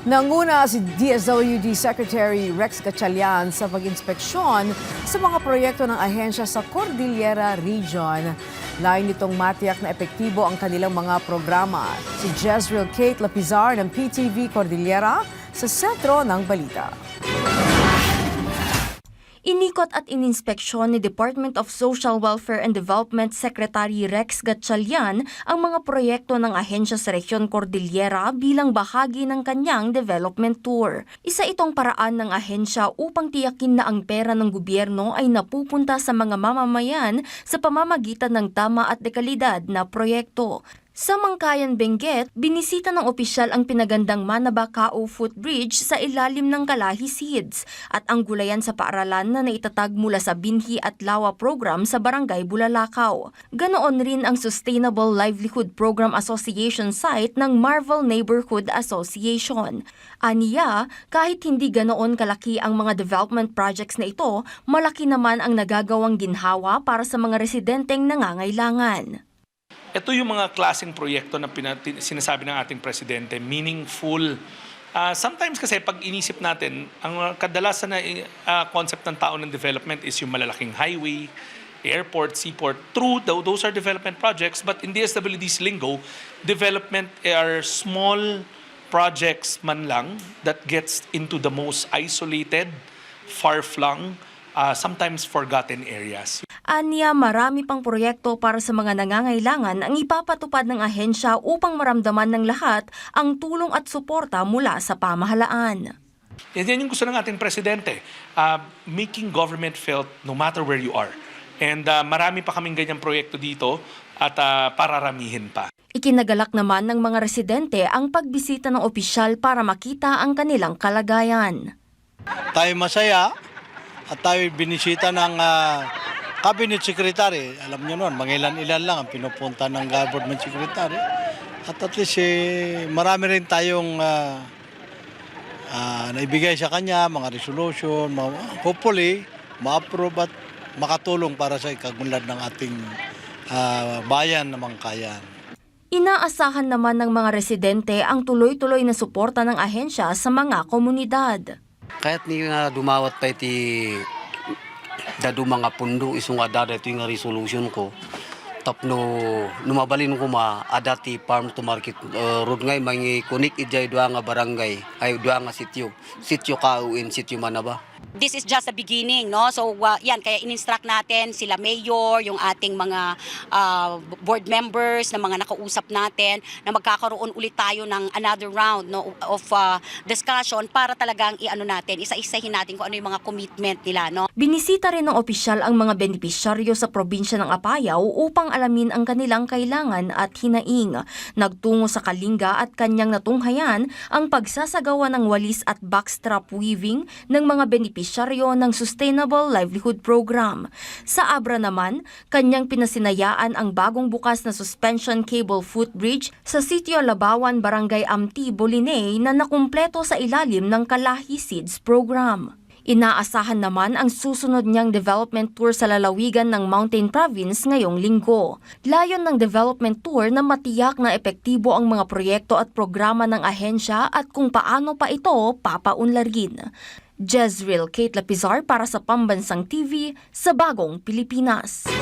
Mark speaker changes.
Speaker 1: Nanguna si DSWD Secretary Rex Gatchalian sa pag-inspeksyon sa mga proyekto ng ahensya sa Cordillera Region. Lain nitong matiyak na epektibo ang kanilang mga programa. Si Jezreel Kate Lapizar ng PTV Cordillera sa sentro ng balita.
Speaker 2: Inikot at ininspeksyon ni Department of Social Welfare and Development Secretary Rex Gatchalian ang mga proyekto ng ahensya sa Rehiyon Cordillera bilang bahagi ng kanyang development tour. Isa itong paraan ng ahensya upang tiyakin na ang pera ng gobyerno ay napupunta sa mga mamamayan sa pamamagitan ng tama at dekalidad na proyekto. Sa Mangkayan, Benguet, binisita ng opisyal ang pinagandang Manabacao Footbridge sa ilalim ng Kalahi Seeds at ang gulayan sa paaralan na naitatag mula sa Binhi at Lawa Program sa Barangay Bulalakaw. Ganoon rin ang Sustainable Livelihood Program Association site ng Marvel Neighborhood Association. Aniya, kahit hindi ganoon kalaki ang mga development projects na ito, malaki naman ang nagagawang ginhawa para sa mga residenteng nangangailangan.
Speaker 3: Ito yung mga klaseng proyekto na sinasabi ng ating presidente, meaningful. Sometimes kasi pag inisip natin, ang kadalasan na concept ng tao ng development is yung malalaking highway, airport, seaport. True, those are development projects, but in DSWD's lingo, development are small projects man lang that gets into the most isolated, far-flung, sometimes forgotten areas.
Speaker 2: Anya, marami pang proyekto para sa mga nangangailangan ang ipapatupad ng ahensya upang maramdaman ng lahat ang tulong at suporta mula sa pamahalaan.
Speaker 3: Yan yung gusto ng ating presidente, making government felt no matter where you are. And marami pa kaming ganyang proyekto dito at pararamihin pa.
Speaker 2: Ikinagalak naman ng mga residente ang pagbisita ng opisyal para makita ang kanilang kalagayan.
Speaker 4: Tayo masaya at tayo binisita ng Cabinet Secretary. Alam niyo noon, mangilan-ilan lang ang pinupunta ng Government Secretary. At least marami rin tayong naibigay sa kanya, mga resolution, hopefully ma-approve at makatulong para sa ikagunlad ng ating bayan na Mangkayan.
Speaker 2: Inaasahan naman ng mga residente ang tuloy-tuloy na suporta ng ahensya sa mga komunidad.
Speaker 5: Kahit ni dumawat pa iti dadu mga pundo isong adada ito yung resolution ko. Tapno numabalin ko adati farm to market road ngay mangi kunik ijay dua nga barangay ay dua nga sityo kauin sityo Manaba.
Speaker 6: This is just the beginning, no? So yan, kaya in-instruct natin sila mayor, yung ating mga board members na mga nakausap natin na magkakaroon ulit tayo ng another round, no, of discussion para talagang isa-isahin natin kung ano yung mga commitment nila, no?
Speaker 2: Binisita rin ng opisyal ang mga benepisyaryo sa probinsya ng Apayao upang alamin ang kanilang kailangan at hinaing. Nagtungo sa Kalinga at kanyang natunghayan ang pagsasagawa ng walis at backstrap weaving ng mga benepisyaryo ng Sustainable Livelihood Program. Sa Abra naman, kanyang pinasinayaan ang bagong bukas na suspension cable footbridge sa Sitio Labawan, Barangay Amti, Bolinay na nakumpleto sa ilalim ng Kalahi Seeds Program. Inaasahan naman ang susunod niyang development tour sa lalawigan ng Mountain Province ngayong linggo. Layon ng development tour na matiyak na epektibo ang mga proyekto at programa ng ahensya at kung paano pa ito papaunlarin. Jezreel Kate Lapizar para sa Pambansang TV sa Bagong Pilipinas.